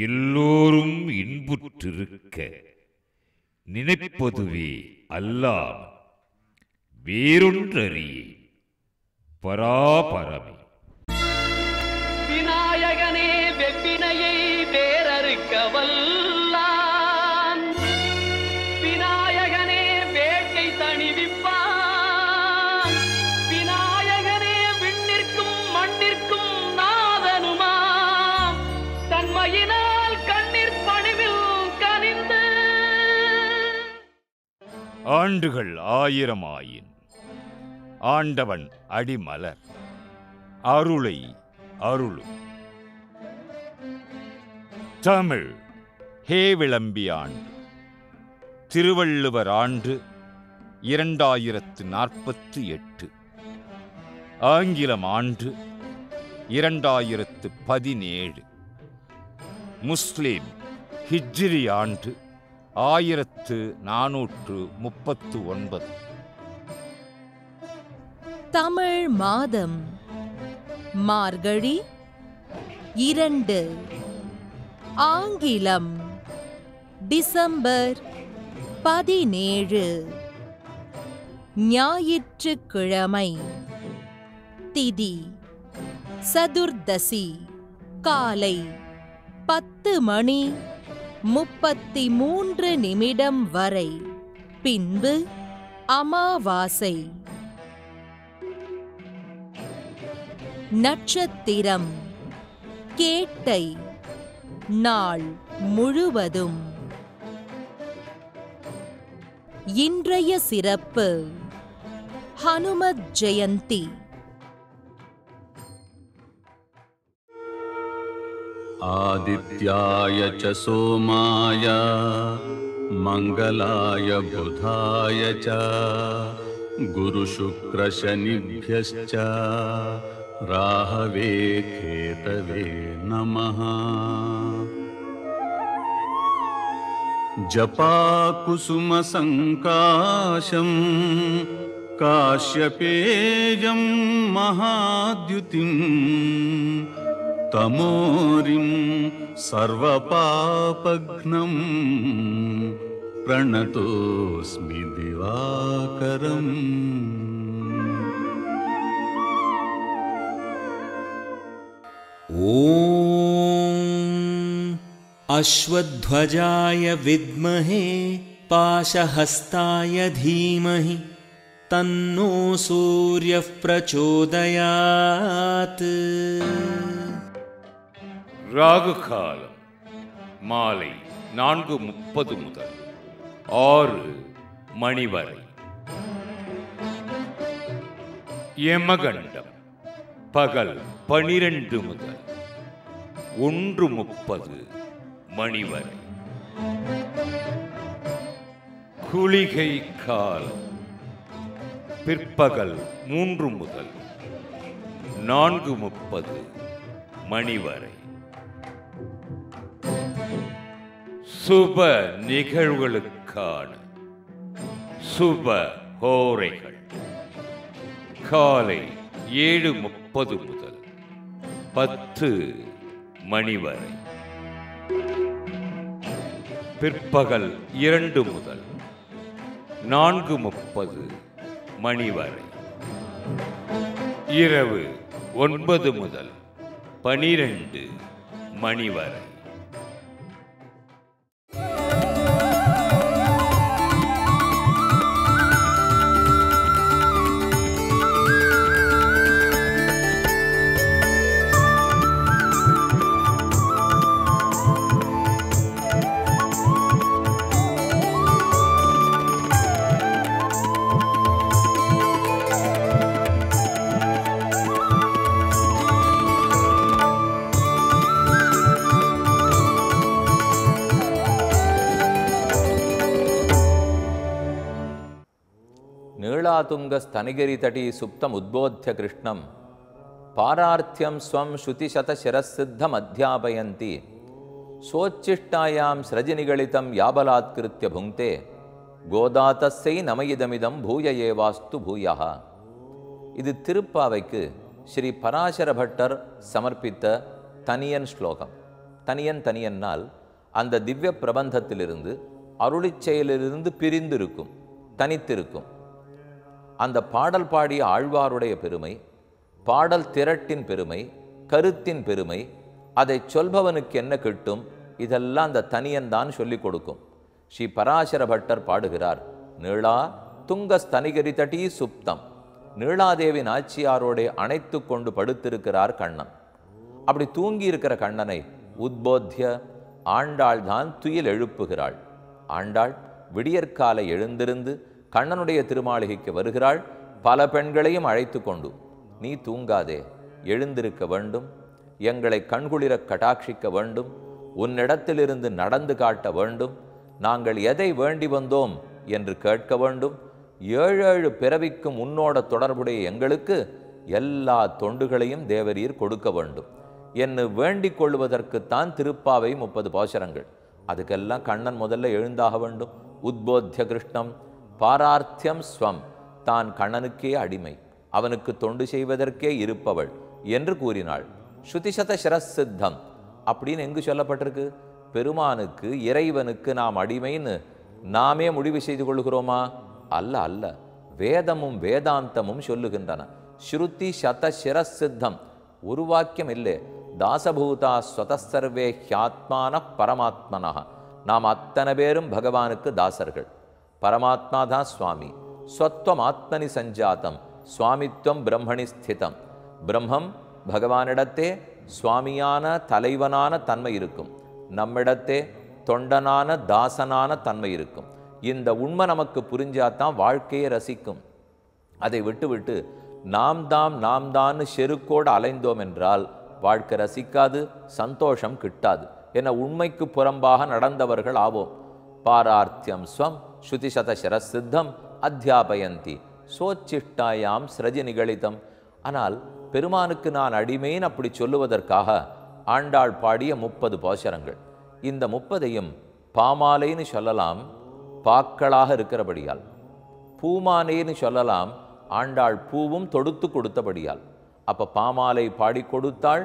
எல்லோரும் இன்புற்றிருக்க நினைப்பதுவே அல்லாமல் வேறொன்றறியே பராபரமே. விநாயகனே வெப்பினையை வேறறுக்க வல்லான், விநாயகனே வேட்கை தணிவிப்பான், விநாயகனே விண்ணிற்கும் மண்ணிற்கும் நாதனுமாம், தன்மையினால் கண்ணீர் பணிவில் கனிந்து. ஆண்டுகள் 1000 ஆயின் ஆண்டவன் அடிமலர் அருளை அருளும். தமிழ் ஹே விளம்பி ஆண்டு, திருவள்ளுவர் ஆண்டு 2048, ஆங்கிலம் ஆண்டு 2017, முஸ்லிம் ஹிஜ்ரி ஆண்டு 1439. தமிழ் மாதம் மார்கழி 2, ஆங்கிலம் டிசம்பர் 17, ஞாயிற்றுக்கிழமை, திதி சதுர்தசி, காலை 10:33 வரை, பின்பு அமாவாசை. நட்சத்திரம் கேட்டை, நாள் முழுவதும். இன்றைய சிறப்பு ஹனுமத் ஜெயந்தி. ஆதித்யாய ச சோமாய மங்களாய புதாய ச குரு சுக்ர சனிभ्यश्च ராஹவே கேதவே நமः. ஜபா குசும சங்காசம் காஷ்யபேயம் மகாத்யுதிம் தமோரிம் சர்வபாபக்னம் பிரணதோஸ்மி திவாகரம். ஓம் அஸ்வத்வஜாய வித்மஹே பாசஹஸ்தாய தீமஹி தன்னோ சூர்யः பிரச்சோதயாத். ராகு காலம் மாலை 4:30 முதல் 6 மணி வரை. யமகண்டம் பகல் 12 முதல் 1:30 மணி வரை. குளிகை காலம் பிற்பகல் 3 முதல் 4:30 மணி வரை. சுப நிகழ்வுகளுக்கான சுப ஹோரைகள் காலை 7:30 முதல் 10 மணி வரை. பிற்பகல் 2 முதல் 4:30 மணி வரை. இரவு 9 முதல் 12 மணி வரை. நீளாதுங்கஸ்தனிகிரிதடீ சுப்தம் உத்போத்ய கிருஷ்ணம் பாரார்த்தியம் ஸ்வம் ஸ்ருதிசதசிரசித்தம் அத்தியாபயந்தி சோச்சிஷ்டாயாம் ஸ்ரஜிநிகழிதம் யாபலாத்கிருத்ய புங்க்தே கோதாதஸ்ஸை நமயிதமிதம் பூய ஏவாஸ்து பூயः. இது திருப்பாவைக்கு ஸ்ரீ பராசர பட்டர் சமர்ப்பித்த தனியன் ஸ்லோகம். தனியன் தனியன்னால் அந்த திவ்ய பிரபந்தத்திலிருந்து அருளிச் செயலிலிருந்து பிரிந்திருக்கும், தனித்திருக்கும். அந்த பாடல் பாடிய ஆழ்வாருடைய பெருமை, பாடல் திரட்டின் பெருமை, கருத்தின் பெருமை, அதை சொல்பவனுக்கு என்ன கிட்டும், இதெல்லாம் அந்த தனியன் தான் சொல்லிக் கொடுக்கும். ஸ்ரீ பராசர பட்டர் பாடுகிறார், நீளா துங்க ஸ்தனிகரிதடி சுப்தம். நீளாதேவி நாச்சியாரோட அணைத்து கொண்டு படுத்திருக்கிறார் கண்ணன். அப்படி தூங்கி இருக்கிற கண்ணனை உத்போத்திய ஆண்டாள் தான் துயில் எழுப்புகிறாள். ஆண்டாள் விடியற்காலை எழுந்திருந்து கண்ணனுடைய திருமாளிகைக்கு வருகிறாள். பல பெண்களையும் அழைத்து கொண்டு, நீ தூங்காதே, எழுந்திருக்க வேண்டும், எங்களை கண்குளிர கடாட்சிக்க வேண்டும், உன்னிடத்திலிருந்து நடந்து காட்ட வேண்டும், நாங்கள் எதை வேண்டி வந்தோம் என்று கேட்க வேண்டும், 7 பிறவிக்கும் உன்னோட தொடர்புடைய எங்களுக்கு எல்லா தொண்டுகளையும் தேவரீர் கொடுக்க வேண்டும் என்று வேண்டிக் கொள்வதற்குத்தான் திருப்பாவை 30 பாசுரங்கள். அதுக்கெல்லாம் கண்ணன் முதல்ல எழுந்தாக வேண்டும். உத்போத்திய கிருஷ்ணம் பாரார்த்தியம் ஸ்வம், தான் கண்ணனுக்கே அடிமை, அவனுக்கு தொண்டு செய்வதற்கே இருப்பவள் என்று கூறினாள். ஸ்ருதிசத சிரசித்தம் அப்படின்னு எங்கு சொல்லப்பட்டிருக்கு? பெருமானுக்கு, இறைவனுக்கு நாம் அடிமைன்னு நாமே முடிவு செய்து கொள்கிறோமா? அல்ல அல்ல, வேதமும் வேதாந்தமும் சொல்லுகின்றன. ஸ்ருதி சத சிரசித்தம், ஒரு வாக்கியம் இல்லை. தாசபூதா ஸ்வதசர்வே ஹ்யாத்மான பரமாத்மனா, நாம் அத்தனை பேரும் பகவானுக்கு தாசர்கள். பரமாத்மா தான் சுவாமி. ஸ்வத்வம் ஆத்மனி சஞ்சாத்தம், சுவாமித்வம் பிரம்மணி ஸ்திதம். பிரம்மம் பகவானிடத்தே சுவாமியான தலைவனான தன்மை இருக்கும், நம்மிடத்தே தொண்டனான தாசனான தன்மை இருக்கும். இந்த உண்மை நமக்கு புரிஞ்சாதான் வாழ்க்கையை ரசிக்கும். அதை விட்டு நாம் தான் செருக்கோடு அலைந்தோம் என்றால் வாழ்க்கை ரசிக்காது, சந்தோஷம் கிட்டாது. என உண்மைக்கு புறம்பாக நடந்தவர்கள் ஆவோம். பாரார்த்தியம் ஸ்வம் ஸ்ருதிசத சிரசித்தம் அத்தியாபயந்தி சோச்சிஷ்டாயாம் ஸ்ரஜி நிகழிதம். ஆனால் பெருமானுக்கு நான் அடிமைன்னு அப்படி சொல்லுவதற்காக ஆண்டாள் பாடிய 30 பாசுரங்கள். இந்த 30ஐயும் பாமாலைன்னு சொல்லலாம், பாக்களாக இருக்கிறபடியால். பூமானேன்னு சொல்லலாம், ஆண்டாள் பூவும் தொடுத்து கொடுத்தபடியால். அப்ப பாமாலை பாடி கொடுத்தாள்,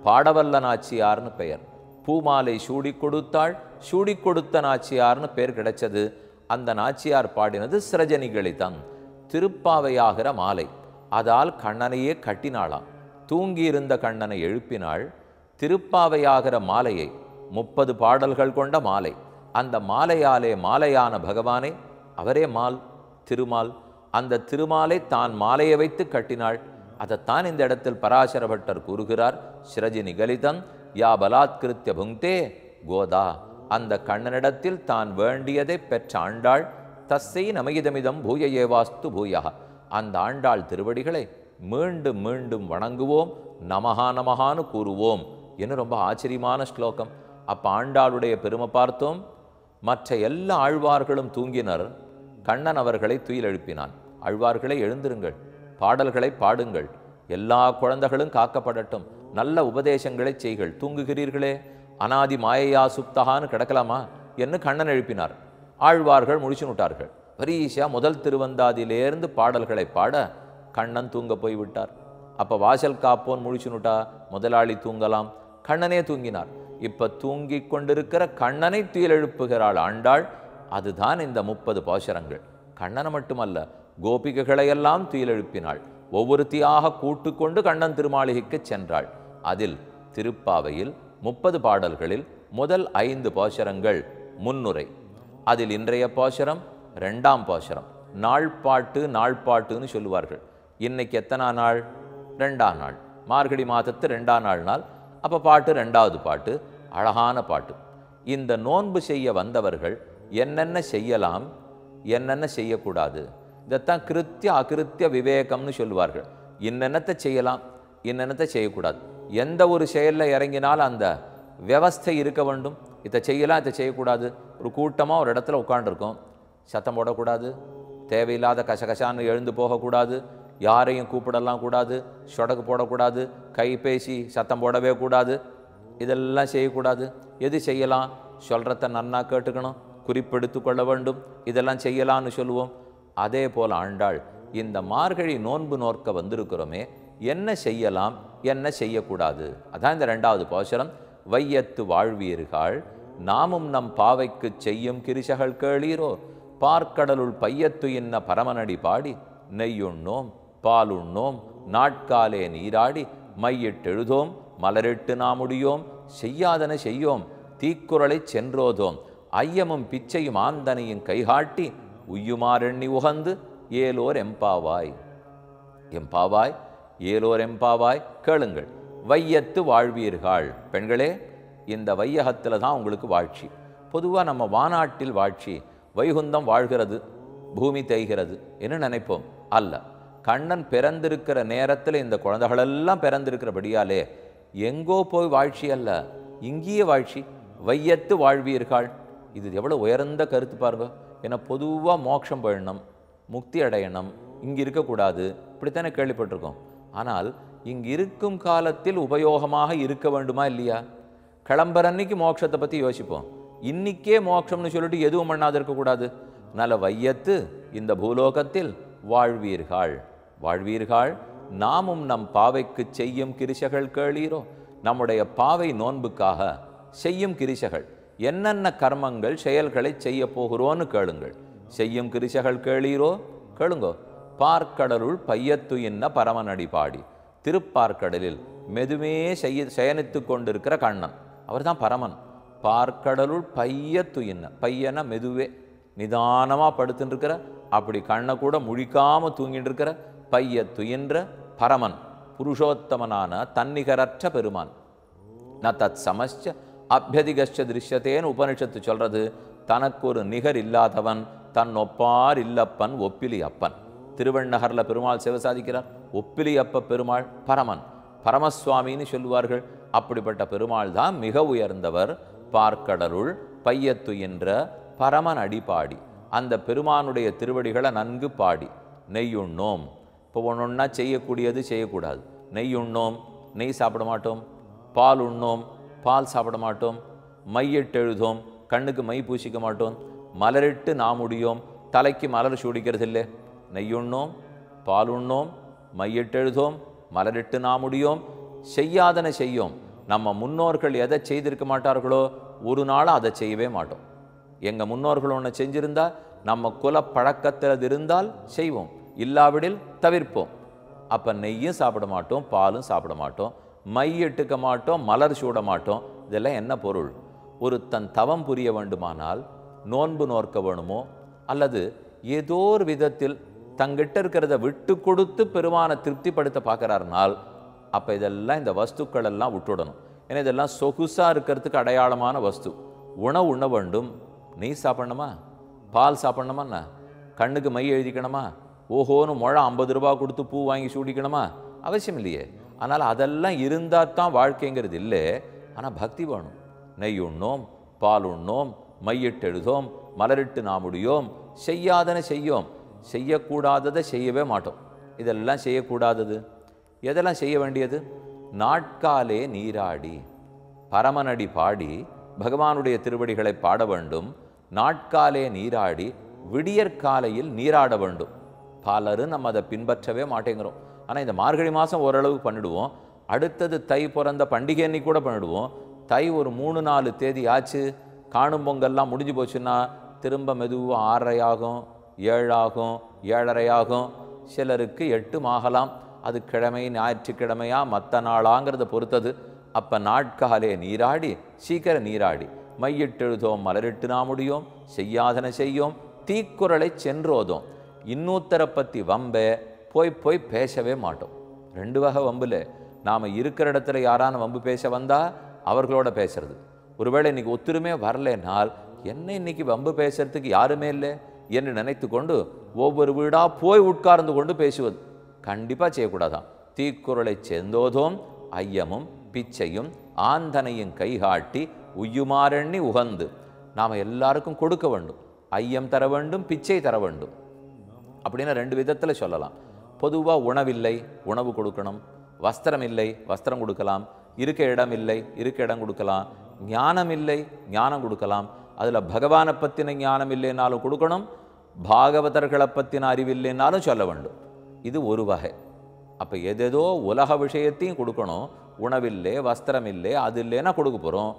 பாடவல்ல நாச்சியார்னு பெயர். பூமாலை சூடி கொடுத்தாள், சூடி கொடுத்த நாச்சியார்னு பெயர் கிடைச்சது. அந்த நாச்சியார் பாடினது சிரஜனிகளிதம், திருப்பாவையாகிற மாலை. அதால் கண்ணனையே கட்டினாளாம். தூங்கியிருந்த கண்ணனை எழுப்பினாள். திருப்பாவையாகிற மாலையை 30 பாடல்கள் கொண்ட மாலை. அந்த மாலையாலே மாலையான பகவானை, அவரே மால், திருமால். அந்த திருமாலை தான் மாலையை வைத்து கட்டினாள். அதைத்தான் இந்த இடத்தில் பராசர பட்டர் கூறுகிறார், சிரஜி நிகலிதம் யா பலாத்கிருத்திய புங்கே கோதா. அந்த கண்ணனிடத்தில் தான் வேண்டியதை பெற்ற ஆண்டாள். தஸ்ஸை நமயிதமிதம் பூய ஏவாஸ்து பூயா. அந்த ஆண்டாள் திருவடிகளை மீண்டும் மீண்டும் வணங்குவோம், நமஹா நமஹான்னு கூறுவோம் என்று ரொம்ப ஆச்சரியமான ஸ்லோகம். அப்போ ஆண்டாளுடைய பெருமை பார்த்தோம். மற்ற எல்லா ஆழ்வார்களும் தூங்கினர், கண்ணன் அவர்களை துயில் எழுப்பினான். ஆழ்வார்களை எழுந்திருங்கள், பாடல்களை பாடுங்கள், எல்லா குழந்தைகளும் காக்கப்படட்டும், நல்ல உபதேசங்களை செய்கள், தூங்குகிறீர்களே அனாதி மாயையா சுப்தகான்னு கிடக்கலாமா என்று கண்ணன் எழுப்பினார். ஆழ்வார்கள் முடிச்சுனுட்டார்கள். வரிசையா முதல் திருவந்தாதியிலேருந்து பாடல்களை பாட கண்ணன் தூங்க போய்விட்டார். அப்போ வாசல் காப்போன் முழிச்சுனுட்டா முதலாளி தூங்கலாம், கண்ணனே தூங்கினார். இப்ப தூங்கி கொண்டிருக்கிற கண்ணனை துயில் எழுப்புகிறாள் ஆண்டாள். அதுதான் இந்த 30 பாசுரங்கள். கண்ணனை மட்டுமல்ல, கோபிகைகளையெல்லாம் துயில் எழுப்பினாள். ஒவ்வொருத்தியாக கூட்டு கொண்டு கண்ணன் திருமாளிகைக்கு சென்றாள். அதில் திருப்பாவையில் 30 பாடல்களில் முதல் 5 பாசுரங்கள் முன்னுரை. அதில் இன்றைய பாசுரம் 2ஆம் பாசுரம். நாள்பாட்டு நாள்பாட்டுன்னு சொல்லுவார்கள். இன்னைக்கு எத்தனா நாள்? 2ஆம் நாள். மார்கழி மாதத்து 2ஆம் நாள். அப்போ பாட்டு 2வது பாட்டு, அழகான பாட்டு. இந்த நோன்பு செய்ய வந்தவர்கள் என்னென்ன செய்யலாம், என்னென்ன செய்யக்கூடாது, இதைத்தான் கிருத்திய அகிருத்திய விவேகம்னு சொல்லுவார்கள். இன்னென்னத்தை செய்யலாம், இன்னென்னத்தை செய்யக்கூடாது. எந்த ஒரு செயலில் இறங்கினால் அந்த வியவஸ்தை இருக்க வேண்டும். இதை செய்யலாம், இதை செய்யக்கூடாது. ஒரு கூட்டமாக ஒரு இடத்துல உட்காண்டிருக்கோம், சத்தம் போடக்கூடாது, தேவையில்லாத கசகசான்னு எழுந்து போகக்கூடாது, யாரையும் கூப்பிடலாம் கூடாது, சொடக்கு போடக்கூடாது, கைபேசி சத்தம் போடவே கூடாது, இதெல்லாம் செய்யக்கூடாது. எது செய்யலாம்? சொல்கிறத நன்னா கேட்டுக்கணும், குறிப்பெடுத்து கொள்ள வேண்டும், இதெல்லாம் செய்யலான்னு சொல்லுவோம். அதே போல் ஆண்டாள் இந்த மார்கழி நோன்பு நோக்க வந்திருக்கிறோமே, என்ன செய்யலாம், என்ன செய்யக்கூடாது, அதான் இந்த 2வது பாசுரம். வையத்து வாழ்வீர்கள் நாமும் நம் பாவைக்குச் செய்யும் கிரிசகள் கேளீரோ பார்க்கடலுள் பையத்து என்ன பரமனடி பாடி நெய்யுண்ணோம் பாலுண்ணோம் நாட்காலே நீராடி மையிட்டெழுதோம் மலரிட்டு நாமுடியோம் செய்யாதன செய்யோம் தீக்குறளைச் சென்றோதோம் ஐயமும் பிச்சையும் ஆந்தனையும் கைகாட்டி உய்யுமாறெண்ணி உகந்து ஏலோர் எம்பாவாய் எம்பாவாய் ஏலோர் எம்பாவாய் கேளுங்கள் வையத்து வாழ்வீர்கள் பெண்களே இந்த வையகத்தில் தான் உங்களுக்கு வாழ்ச்சி. பொதுவாக நம்ம வானாட்டில் வாழ்ச்சி வைகுந்தம் வாழ்கிறது பூமி தேய்கிறது என்று நினைப்போம். அல்ல, கண்ணன் பிறந்திருக்கிற நேரத்தில் இந்த குழந்தைகளெல்லாம் பிறந்திருக்கிறபடியாலே எங்கோ போய் வாழ்ச்சி அல்ல, இங்கேயே வாழ்ச்சி. வையத்து வாழ்வீர்கள், இது எவ்வளோ உயர்ந்த கருத்து பாருங்க. ஏன்னா பொதுவாக மோட்சம் போயிடணும், முக்தி அடையணும், இங்கே இருக்கக்கூடாது, இப்படித்தானே கேள்விப்பட்டிருக்கோம். ஆனால் இங்கு இருக்கும் காலத்தில் உபயோகமாக இருக்க வேண்டுமா இல்லையா? கிளம்புற அன்னைக்கு மோட்சத்தை பற்றி யோசிப்போம், இன்னிக்கே மோட்சம்னு சொல்லிட்டு எதுவும் பண்ணாது இருக்கக்கூடாது. நல்ல வையத்து இந்த பூலோகத்தில் வாழ்வீர்கள் வாழ்வீர்கள் நாமும் நம் பாவைக்கு செய்யும் கிரிசைகள் கேளீரோ. நம்முடைய பாவை நோன்புக்காக செய்யும் கிரிசைகள் என்னென்ன கர்மங்கள் செயல்களை செய்ய போகிறோன்னு கேளுங்கள். செய்யும் கிரிசைகள் கேளீரோ, கேளுங்கோ. பார்க்கடலுள் பையத்து என்ன பரமனடி பாடி, திருப்பார்க்கடலில் மெதுமே சயனித்து கொண்டிருக்கிற கண்ணன், அவர் தான் பரமன். பார்க்கடலுள் பையத்து என்ன, பையன மெதுவே நிதானமாக படுத்துட்டு இருக்கிற, அப்படி கண்ணை கூட முழிக்காம தூங்கிட்டு இருக்கிற பையத்து என்ற பரமன், புருஷோத்தமனான தன்னிகரற்ற பெருமான். ந தத் சமஸ்ச அபியதிகஷ்ட திருஷ்யத்தேன்னு உபனிஷத்து சொல்றது. தனக்கு ஒரு நிகர் இல்லாதவன், தன் ஒப்பார் இல்லப்பன் ஒப்பிலி அப்பன். திருவண்ணகரில் பெருமாள் சிவசாதிக்கிறார். ஒப்பிலி அப்ப பெருமாள் பரமன், பரமசுவாமின்னு சொல்லுவார்கள். அப்படிப்பட்ட பெருமாள் தான் மிக உயர்ந்தவர். பார்க்கடலுள் பையத்து என்ற பரமன் அடிப்பாடி அந்த பெருமானுடைய திருவடிகளை நன்கு பாடி நெய்யுண்ணோம். இப்போ ஒன்றொன்னா செய்யக்கூடியது செய்யக்கூடாது. நெய்யுண்ணோம், நெய் சாப்பிட மாட்டோம். பால் உண்ணோம், பால் சாப்பிட மாட்டோம். மையிட்டெழுதோம், கண்ணுக்கு மை பூசிக்க மாட்டோம். மலரிட்டு நாமுடியோம், தலைக்கு மலர் சூடிக்கிறது இல்லை. நெய்யுண்ணோம், பால் உண்ணோம், மையிட்டெழுதோம், மலரிட்டு நாமுடியோம், செய்யாதன செய்யோம். நம்ம முன்னோர்கள் எதை செய்திருக்க மாட்டார்களோ ஒரு நாளும் அதை செய்யவே மாட்டோம். எங்கள் முன்னோர்கள் ஒன்று செஞ்சிருந்தா நம்ம குல பழக்கத்தில் இருந்தால் செய்வோம், இல்லாவிடில் தவிர்ப்போம். அப்போ நெய்யும் சாப்பிட மாட்டோம், பாலும் சாப்பிட மாட்டோம், மை இட்டுக்க மாட்டோம், மலர் சூட மாட்டோம். இதெல்லாம் என்ன பொருள்? ஒருத்தன் தவம் புரிய வேண்டுமானால் நோன்பு நோற்க வேணுமோ அல்லது ஏதோ ஒரு விதத்தில் தங்கிட்ட இருக்கிறத விட்டு கொடுத்து பெருமானை திருப்திப்படுத்த பார்க்குறாருனால் அப்போ இதெல்லாம் இந்த வஸ்துக்கள் எல்லாம் விட்டுடணும். ஏன்னா இதெல்லாம் சொகுசாக இருக்கிறதுக்கு அடையாளமான வஸ்து. உணவு உண்ண வேண்டும். நெய் சாப்பிடணுமா, பால் சாப்பிடணுமா, கண்ணுக்கு மை எழுதிக்கணுமா, ஓஹோன்னு முழம் 50 ரூபா கொடுத்து பூ வாங்கி சூடிக்கணுமா? அவசியம் இல்லையே. ஆனால் அதெல்லாம் இருந்தால் தான் வாழ்க்கைங்கிறது இல்லை. ஆனால் பக்தி வேணும். நெய் உண்ணோம், பால் உண்ணோம், மையிட்டெழுதோம், மலரிட்டு நாமுடியோம், செய்யாதன செய்யோம். செய்யக்கூடாததை செய்யவே மாட்டோம். இதெல்லாம் செய்யக்கூடாதது. எதெல்லாம் செய்ய வேண்டியது? நாட்காலே நீராடி பரமனடி பாடி பகவானுடைய திருவடிகளை பாட வேண்டும். நாட்காலே நீராடி விடியற்காலையில் நீராட வேண்டும். பலரும் நம்ம அதை பின்பற்றவே மாட்டேங்கிறோம். ஆனால் இந்த மார்கழி மாதம் ஓரளவுக்கு பண்ணிடுவோம். அடுத்தது தை பிறந்த பண்டிகை அன்னைக்கு கூட பண்ணிடுவோம். தை ஒரு 3-4 தேதி ஆச்சு, காணும் பொங்கல்லாம் முடிஞ்சு போச்சுன்னா திரும்ப மெதுவாக 6:30 ஆகும், 7 ஆகும், 7:30 ஆகும். சிலருக்கு 8 ஆகலாம். அது கிழமை ஞாயிற்றுக்கிழமையா மற்ற நாளாங்கிறத பொறுத்தது. அப்போ நாட்காலே நீராடி சீக்கிரம் நீராடி மையிட்டெழுதோம், மலரிட்டு நாமுடியோம், செய்யாதன செய்யோம், தீக்குறளை சென்றோதோம். இன்னொருத்தரை பற்றி வம்பை போய் பேசவே மாட்டோம். 2 வகை வம்பில். நாம் இருக்கிற இடத்துல யாரான வம்பு பேச வந்தால் அவர்களோட பேசுறது. ஒருவேளை இன்னைக்கு ஒத்துருமே வரலைனால் என்ன இன்னைக்கு வம்பு பேசுறதுக்கு யாருமே இல்லை என்று நினைத்து கொண்டு ஒவ்வொரு வீடாக போய் உட்கார்ந்து கொண்டு பேசுவது கண்டிப்பாக செய்யக்கூடாதான். தீக்குறளை செந்தோதோம் ஐயமும் பிச்சையும் ஆந்தனையும் கைகாட்டி உய்யுமாறெண்ணி உகந்து. நாம் எல்லாருக்கும் கொடுக்க வேண்டும். ஐயம் தர வேண்டும், பிச்சை தர வேண்டும். அப்படின்னா 2 விதத்தில் சொல்லலாம். பொதுவாக உணவில்லை, உணவு கொடுக்கணும். வஸ்திரம் இல்லை, வஸ்திரம் கொடுக்கலாம். இருக்க இடம் இல்லை, இருக்க இடம் கொடுக்கலாம். ஞானம் இல்லை, ஞானம் கொடுக்கலாம். அதில் பகவானை பற்றின ஞானம் இல்லைன்னாலும் கொடுக்கணும், பாகவதர்களை பற்றின அறிவில்லைன்னாலும் சொல்ல வேண்டும். இது ஒரு வகை. அப்போ எதேதோ உலக விஷயத்தையும் கொடுக்கணும், உணவில்லை, வஸ்திரம் இல்லை, அது இல்லைன்னா கொடுக்க போகிறோம்.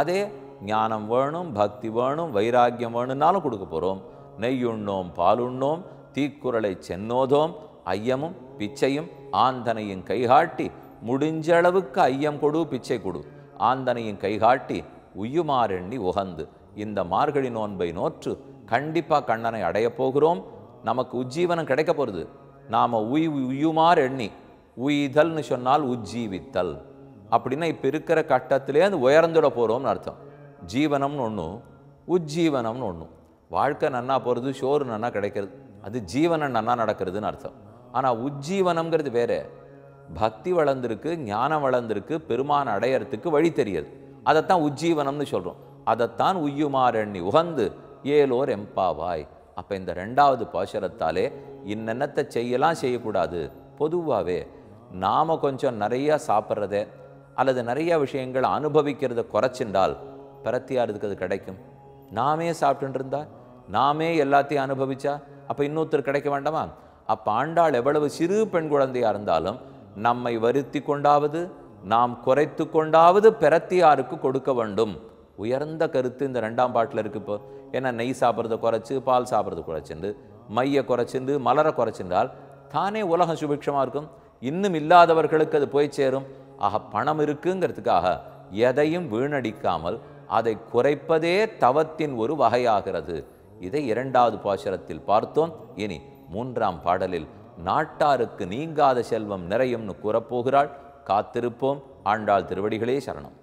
அதே ஞானம் வேணும், பக்தி வேணும், வைராக்கியம் வேணும்னாலும் கொடுக்க போகிறோம். நெய்யுண்ணோம், பாலுண்ணோம், தீக்குறளை சென்னோதோம், ஐயமும் பிச்சையும் ஆந்தனையும் கைகாட்டி, முடிஞ்ச அளவுக்கு ஐயம் கொடு, பிச்சை கொடு, ஆந்தனையும் கைகாட்டி உய்யுமாறெண்ணி உகந்து. இந்த மார்கழி நோன்பை நோற்று கண்டிப்பாக கண்ணனை அடையப் போகிறோம். நமக்கு உஜ்ஜீவனம் கிடைக்க போகிறது. நாம் உய்யுமாறு எண்ணி, உய்தல்னு சொன்னால் உஜ்ஜீவித்தல் அப்படின்னா இப்போ இருக்கிற கட்டத்திலே அது உயர்ந்துட போகிறோம்னு அர்த்தம். ஜீவனம்னு ஒன்று, உஜ்ஜீவனம்னு ஒன்று. வாழ்க்கை நன்னா போகிறது, சோறு நன்னா கிடைக்கிறது, அது ஜீவனம் நன்னா நடக்கிறதுன்னு அர்த்தம். ஆனால் உஜ்ஜீவனம்ங்கிறது வேறு. பக்தி வளர்ந்துருக்கு, ஞானம் வளர்ந்துருக்கு, பெருமான் அடையறதுக்கு வழி தெரியாது, அதைத்தான் உஜ்ஜீவனம்னு சொல்கிறோம். அதைத்தான் உய்யுமாறெண்ணி உகந்து ஏலோர் எம்பாவாய். அப்போ இந்த 2வது பாசுரத்தாலே இன்னென்னத்தை செய்யலாம் செய்யக்கூடாது. பொதுவாகவே நாம் கொஞ்சம் நிறையா சாப்பிட்றதே அல்லது நிறைய விஷயங்களை அனுபவிக்கிறத குறைச்சின்றால் பிரத்தியாருக்கு அது கிடைக்கும். நாமே சாப்பிட்டு இருந்தா, நாமே எல்லாத்தையும் அனுபவிச்சா அப்போ இன்னொருத்தர் கிடைக்க வேண்டாமா? அப்போ ஆண்டாள் எவ்வளவு சிறு பெண் குழந்தையாக இருந்தாலும் நம்மை வருத்தி கொண்டாவது, நாம் குறைத்து கொண்டாவது பிரத்தியாருக்கு கொடுக்க வேண்டும். உயர்ந்த கருத்து இந்த 2ஆம் பாட்டில் இருக்கு. இப்போ ஏன்னா நெய் சாப்பிட்றத குறைச்சி, பால் சாப்பிட்றத குறைச்சிண்டு, மையை குறைச்சிண்டு, மலரை குறைச்சின்றால் தானே உலகம் சுபிக்ஷமாக இருக்கும். இன்னும் இல்லாதவர்களுக்கு அது போய் சேரும். ஆக பணம் இருக்குங்கிறதுக்காக எதையும் வீணடிக்காமல் அதை குறைப்பதே தவத்தின் ஒரு வகையாகிறது. இதை 2வது பாசுரத்தில் பார்த்தோம். இனி 3ஆம் பாடலில் நாட்டாருக்கு நீங்காத செல்வம் நிறையும்னு கூறப்போகிறாள். காத்திருப்போம். ஆண்டாள் திருவடிகளே சரணம்.